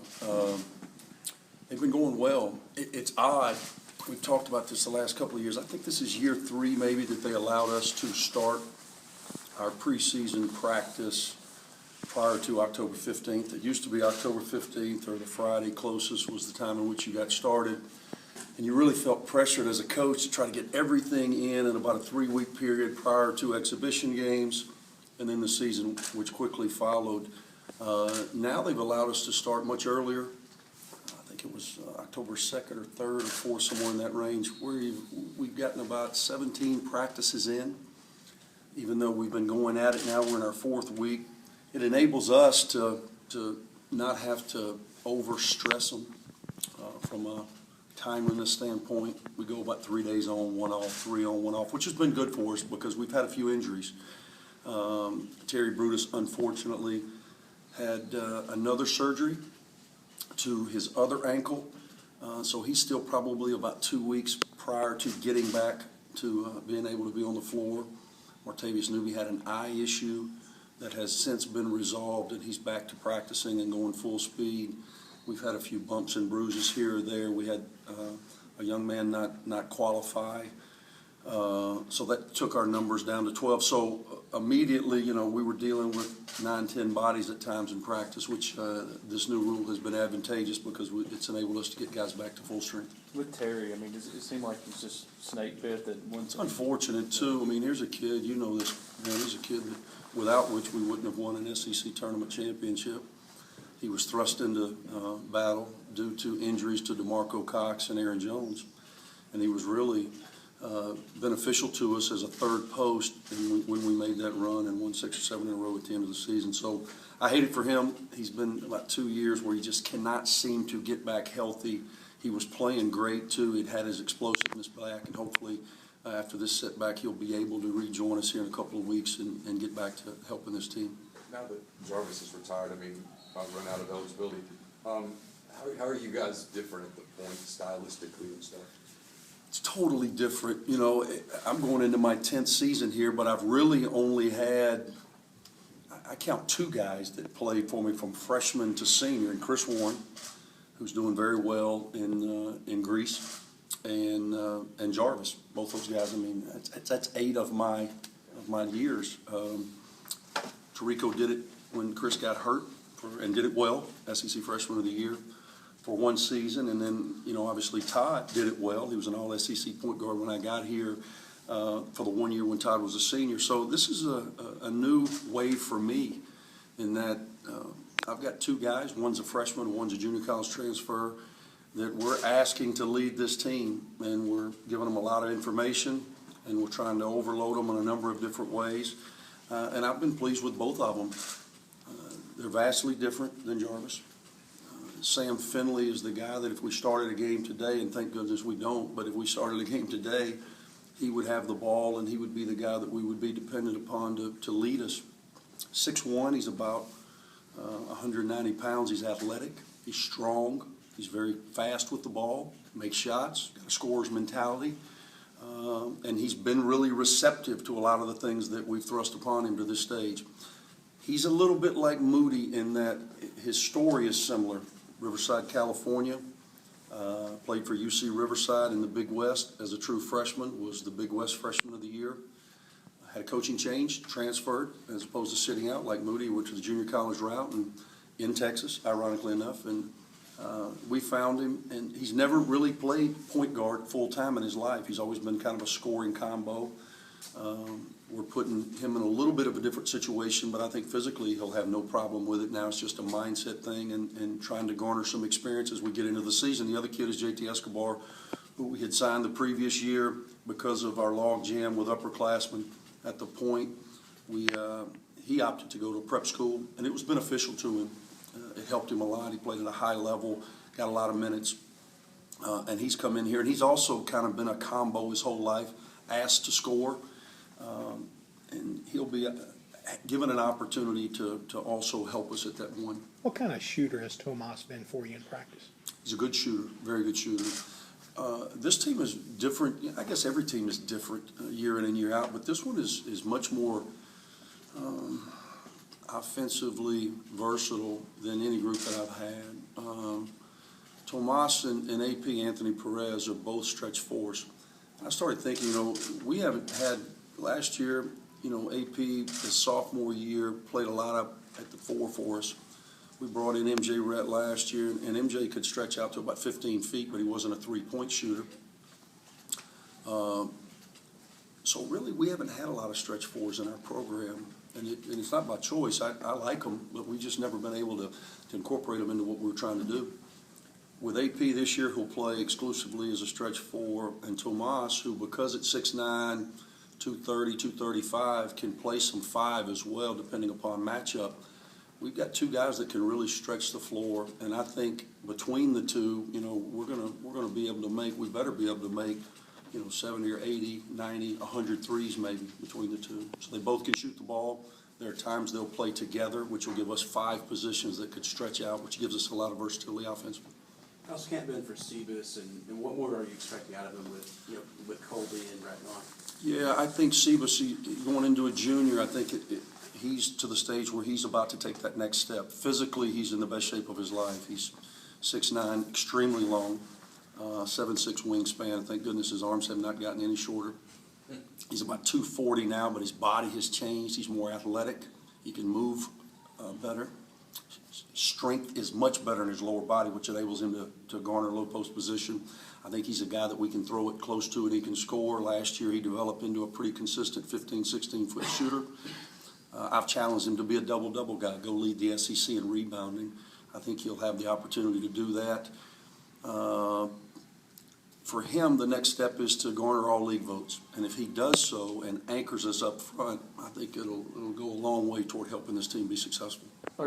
so. They've been going well. It's odd. We've talked about this the last couple of years. I think this is year 3 maybe that they allowed us to start our preseason practice prior to October 15th. It used to be October 15th or the Friday closest was the time in which you got started. And you really felt pressured as a coach to try to get everything in about a 3-week period prior to exhibition games and then the season, which quickly followed. Now they've allowed us to start much earlier. I think it was October 2nd or 3rd or 4th, somewhere in that range. We've gotten about 17 practices in, even though we've been going at it now. We're in our 4th week. It enables us to not have to overstress them from a timeliness standpoint. We go about 3 days on, 1 off, 3 on, 1 off, which has been good for us because we've had a few injuries. Terry Brutus, unfortunately, had another surgery to his other ankle, so he's still probably about 2 weeks prior to getting back to being able to be on the floor. Martavius Newby had an eye issue that has since been resolved, and he's back to practicing and going full speed. We've had a few bumps and bruises here or there. We had a young man not qualify, so that took our numbers down to 12. So immediately, we were dealing with 9-10 bodies at times in practice, which this new rule has been advantageous because it's enabled us to get guys back to full strength. With Terry, does it seem like he's just snake bit that one? It's unfortunate too. Here's a kid, this, man, he's a kid that, without which we wouldn't have won an SEC tournament championship. He was thrust into battle due to injuries to DeMarco Cox and Aaron Jones, and he was really beneficial to us as a third post when we made that run and won 6 or 7 in a row at the end of the season. So I hate it for him. He's been about 2 years where he just cannot seem to get back healthy. He was playing great too. He'd had his explosiveness back, and hopefully after this setback he'll be able to rejoin us here in a couple of weeks and get back to helping this team. Now that Jarvis is retired, about run out of eligibility, how are you guys different at the point stylistically and stuff? It's totally different. I'm going into my 10th season here, but I've really only had, I count 2 guys that played for me from freshman to senior, and Chris Warren, who's doing very well in Greece, and Jarvis. Both those guys. That's 8 of my years. Tarico did it when Chris got hurt and did it well, SEC Freshman of the Year for 1 season, and then obviously Todd did it well. He was an All-SEC point guard when I got here for the 1 year when Todd was a senior. So this is a new wave for me in that I've got 2 guys. One's a freshman, one's a junior college transfer that we're asking to lead this team, and we're giving them a lot of information, and we're trying to overload them in a number of different ways. And I've been pleased with both of them. They're vastly different than Jarvis. Sam Finley is the guy that if we started a game today, and thank goodness we don't, but if we started a game today, he would have the ball and he would be the guy that we would be dependent upon to lead us. 6'1", he's about 190 pounds. He's athletic, he's strong, he's very fast with the ball, makes shots, got a scorer's mentality, and he's been really receptive to a lot of the things that we've thrust upon him to this stage. He's a little bit like Moody in that his story is similar. Riverside, California, played for UC Riverside in the Big West as a true freshman, was the Big West Freshman of the Year. Had a coaching change, transferred, as opposed to sitting out like Moody, went to the junior college route and in Texas, ironically enough. And we found him, and he's never really played point guard full-time in his life. He's always been kind of a scoring combo. We're putting him in a little bit of a different situation, but I think physically he'll have no problem with it. Now it's just a mindset thing and trying to garner some experience as we get into the season. The other kid is JT Escobar, who we had signed the previous year because of our log jam with upperclassmen at the point. He opted to go to a prep school, and it was beneficial to him. It helped him a lot. He played at a high level, got a lot of minutes, and he's come in here. And he's also kind of been a combo his whole life, asked to score. And he'll be given an opportunity to also help us at that one. What kind of shooter has Tomas been for you in practice? He's a good shooter, very good shooter. This team is different. I guess every team is different year in and year out, but this one is much more offensively versatile than any group that I've had. Tomas and AP, Anthony Perez, are both stretch fours. I started thinking, we haven't had, last year, AP, his sophomore year, played a lot up at the four for us. We brought in MJ Rhett last year, and MJ could stretch out to about 15 feet, but he wasn't a three-point shooter. So really, we haven't had a lot of stretch fours in our program, and it's not by choice. I like them, but we've just never been able to incorporate them into what we're trying to do. With AP this year, he'll play exclusively as a stretch four, and Tomas, who, because it's 6'9", 230, 235, can play some five as well, depending upon matchup. We've got two guys that can really stretch the floor, and I think between the two, we're gonna be able to make. We better be able to make, 70 or 80, 90, 100 threes maybe between the two. So they both can shoot the ball. There are times they'll play together, which will give us 5 positions that could stretch out, which gives us a lot of versatility offensively. How's camp been for Sebas, and what more are you expecting out of him with Colby and Ratnor? Yeah, I think Sebas, going into a junior, I think he's to the stage where he's about to take that next step. Physically, he's in the best shape of his life. He's 6'9", extremely long, 7'6" wingspan. Thank goodness his arms have not gotten any shorter. He's about 240 now, but his body has changed. He's more athletic. He can move better. Strength is much better in his lower body, which enables him to garner low post position. I think he's a guy that we can throw it close to and he can score. Last year he developed into a pretty consistent 15, 16-foot shooter. I've challenged him to be a double-double guy, go lead the SEC in rebounding. I think he'll have the opportunity to do that. For him, the next step is to garner all league votes. And if he does so and anchors us up front, I think it'll go a long way toward helping this team be successful.